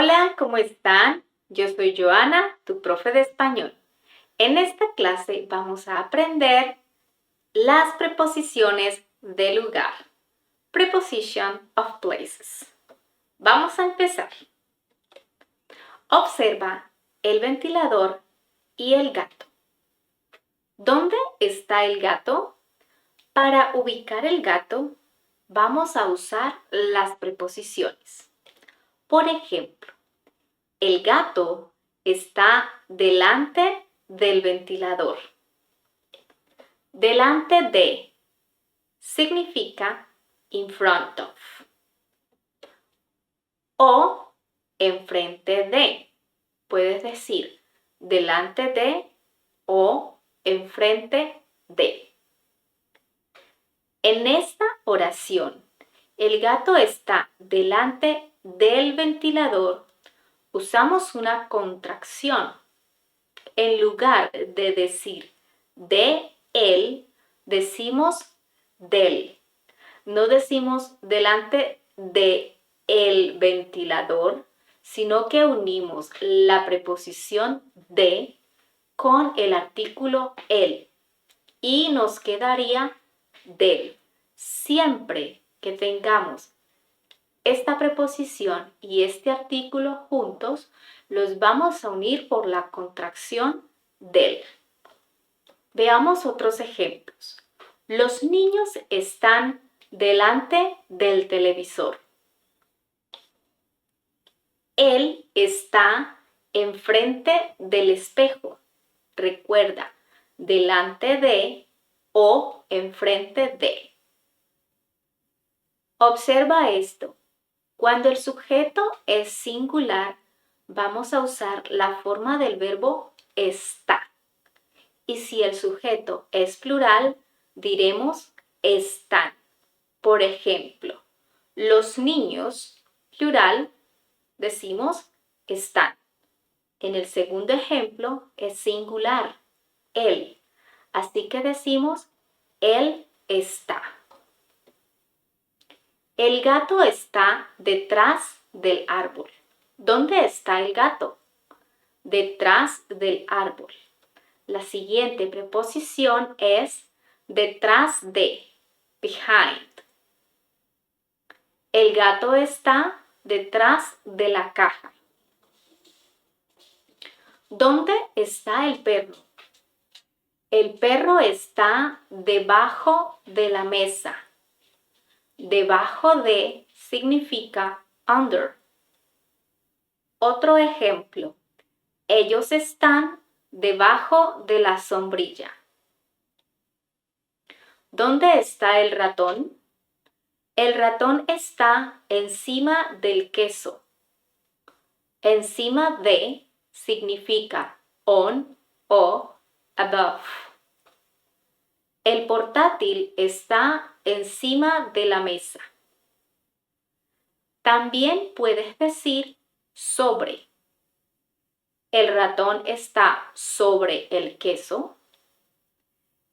Hola, ¿cómo están? Yo soy Joana, tu profe de español. En esta clase vamos a aprender las preposiciones de lugar. Preposition of places. Vamos a empezar. Observa el ventilador y el gato. ¿Dónde está el gato? Para ubicar el gato, vamos a usar las preposiciones. Por ejemplo, el gato está delante del ventilador. Delante de significa in front of. O enfrente de. Puedes decir delante de o enfrente de. En esta oración, el gato está delante del ventilador. Usamos una contracción. En lugar de decir de él, decimos del. No decimos delante de el ventilador, sino que unimos la preposición de con el artículo el y nos quedaría del. Siempre que tengamos esta preposición y este artículo juntos, los vamos a unir por la contracción del. Veamos otros ejemplos. Los niños están delante del televisor. Él está enfrente del espejo. Recuerda, delante de o enfrente de. Observa esto. Cuando el sujeto es singular, vamos a usar la forma del verbo está. Y si el sujeto es plural, diremos están. Por ejemplo, los niños, plural, decimos están. En el segundo ejemplo es singular, él. Así que decimos él está. El gato está detrás del árbol. ¿Dónde está el gato? Detrás del árbol. La siguiente preposición es detrás de, behind. El gato está detrás de la caja. ¿Dónde está el perro? El perro está debajo de la mesa. Debajo de significa under. Otro ejemplo. Ellos están debajo de la sombrilla. ¿Dónde está el ratón? El ratón está encima del queso. Encima de significa on o above. El portátil está encima de la mesa. También puedes decir sobre. El ratón está sobre el queso.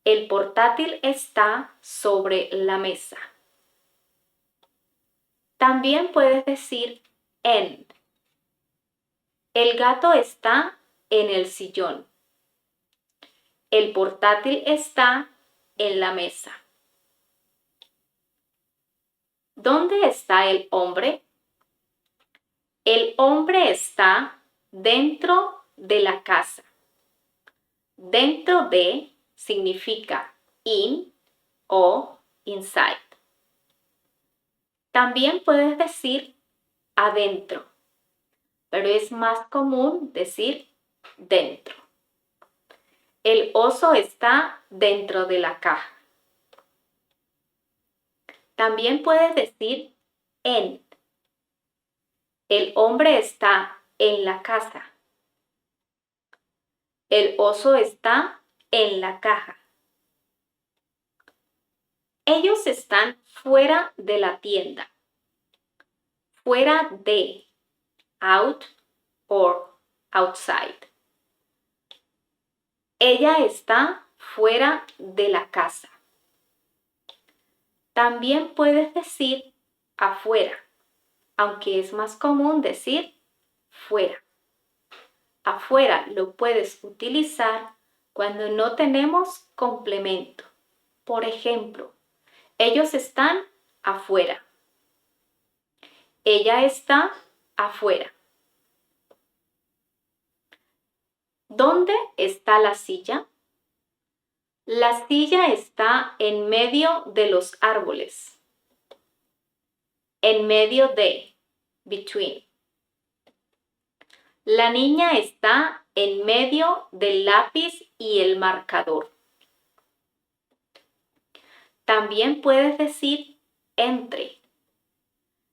El portátil está sobre la mesa. También puedes decir en. El gato está en el sillón. El portátil está en la mesa. ¿Dónde está el hombre? El hombre está dentro de la casa. Dentro de significa in o inside. También puedes decir adentro, pero es más común decir dentro. El oso está dentro de la caja. También puedes decir en. El hombre está en la casa. El oso está en la caja. Ellos están fuera de la tienda. Fuera de, out or outside. Ella está fuera de la casa. También puedes decir afuera, aunque es más común decir fuera. Afuera lo puedes utilizar cuando no tenemos complemento. Por ejemplo, ellos están afuera. Ella está afuera. ¿Dónde está la silla? La silla está en medio de los árboles. En medio de, between. La niña está en medio del lápiz y el marcador. También puedes decir entre.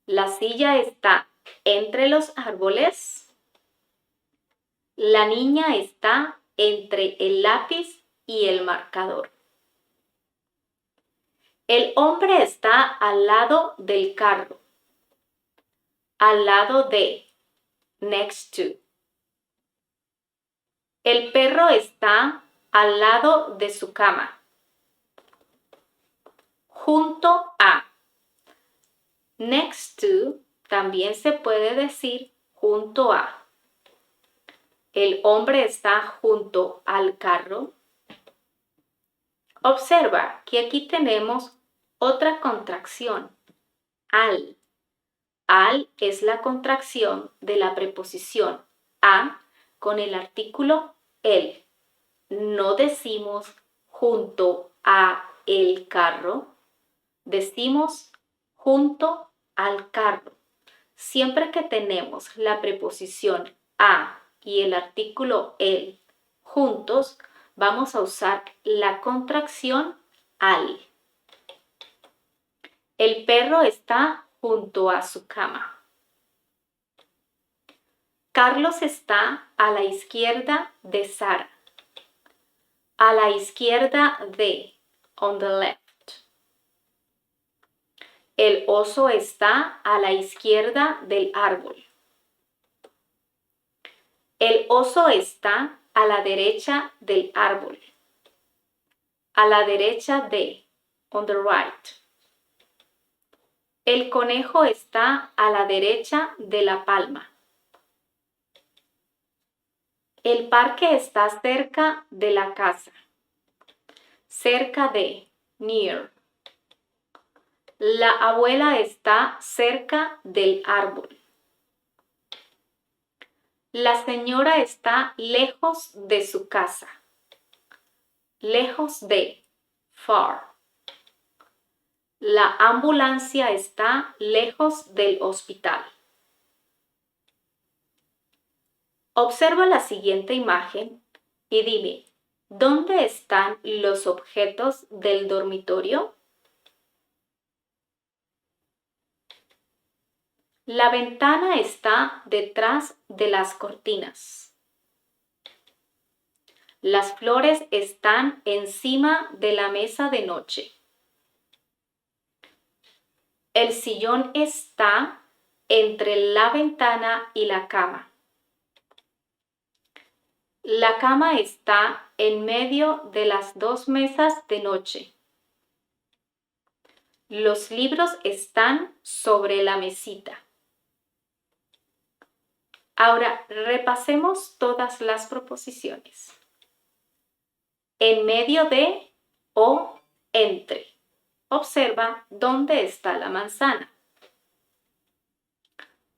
La silla está entre los árboles. La niña está entre el lápiz y el marcador. El hombre está al lado del carro. Al lado de, next to. El perro está al lado de su cama. Junto a. Next to también se puede decir junto a. El hombre está junto al carro. Observa que aquí tenemos otra contracción, al. Al es la contracción de la preposición a con el artículo el. No decimos junto a el carro, decimos junto al carro. Siempre que tenemos la preposición a y el artículo el juntos, vamos a usar la contracción al. El perro está junto a su cama. Carlos está a la izquierda de Sara. A la izquierda de, on the left. El oso está a la izquierda del árbol. El oso está a la derecha del árbol. A la derecha de, on the right. El conejo está a la derecha de la palma. El parque está cerca de la casa. Cerca de, near. La abuela está cerca del árbol. La señora está lejos de su casa. Lejos de, far. La ambulancia está lejos del hospital. Observa la siguiente imagen y dime, ¿dónde están los objetos del dormitorio? La ventana está detrás de las cortinas. Las flores están encima de la mesa de noche. El sillón está entre la ventana y la cama. La cama está en medio de las dos mesas de noche. Los libros están sobre la mesita. Ahora repasemos todas las proposiciones. En medio de o entre. Observa dónde está la manzana.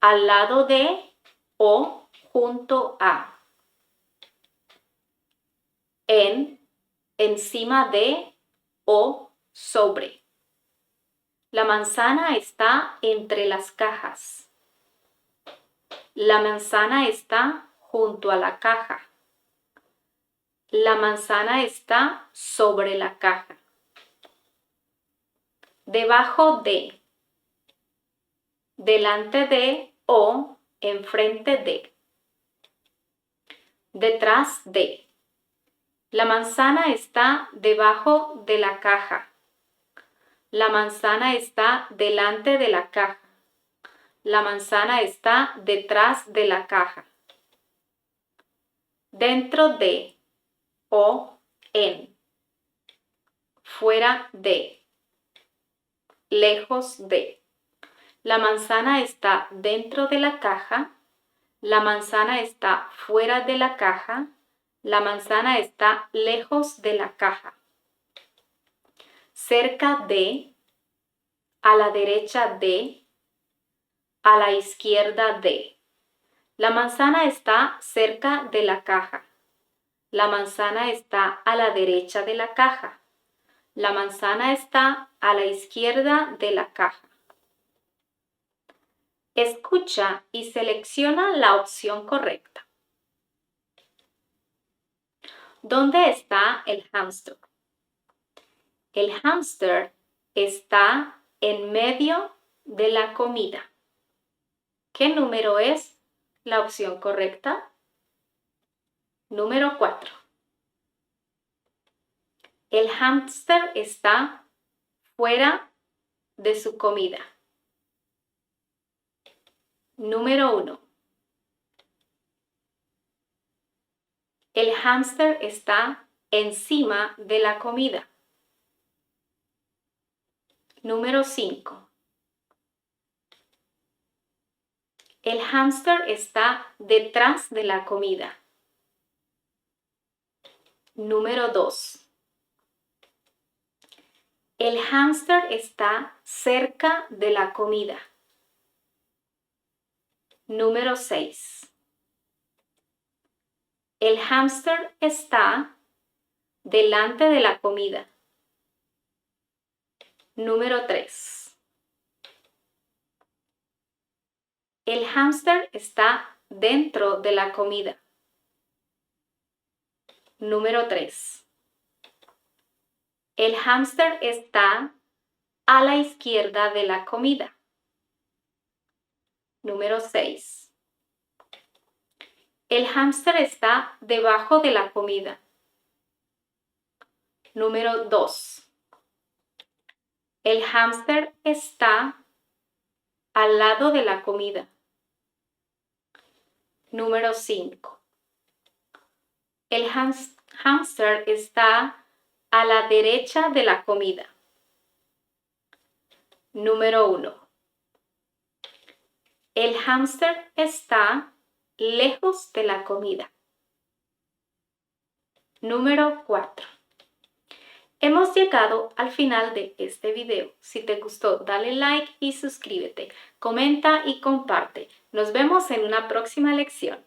Al lado de o junto a. En, encima de o sobre. La manzana está entre las cajas. La manzana está junto a la caja. La manzana está sobre la caja. Debajo de. Delante de o enfrente de. Detrás de. La manzana está debajo de la caja. La manzana está delante de la caja. La manzana está detrás de la caja. Dentro de o en. Fuera de. Lejos de. La manzana está dentro de la caja. La manzana está fuera de la caja. La manzana está lejos de la caja. Cerca de, a la derecha de, a la izquierda de. La manzana está cerca de la caja. La manzana está a la derecha de la caja. La manzana está a la izquierda de la caja. Escucha y selecciona la opción correcta. ¿Dónde está el hámster? El hámster está en medio de la comida. ¿Qué número es la opción correcta? Número 4. El hámster está fuera de su comida. Número 1. El hámster está encima de la comida. Número 5. El hámster está detrás de la comida. Número 2. El hámster está cerca de la comida. Número 6. El hámster está delante de la comida. Número 3. El hámster está dentro de la comida. Número 3. El hámster está a la izquierda de la comida. Número 6. El hámster está debajo de la comida. Número 2. El hámster está al lado de la comida. Número 5. El hámster está a la derecha de la comida. Número 1. El hámster está lejos de la comida. Número 4. Hemos llegado al final de este video. Si te gustó, dale like y suscríbete. Comenta y comparte. Nos vemos en una próxima lección.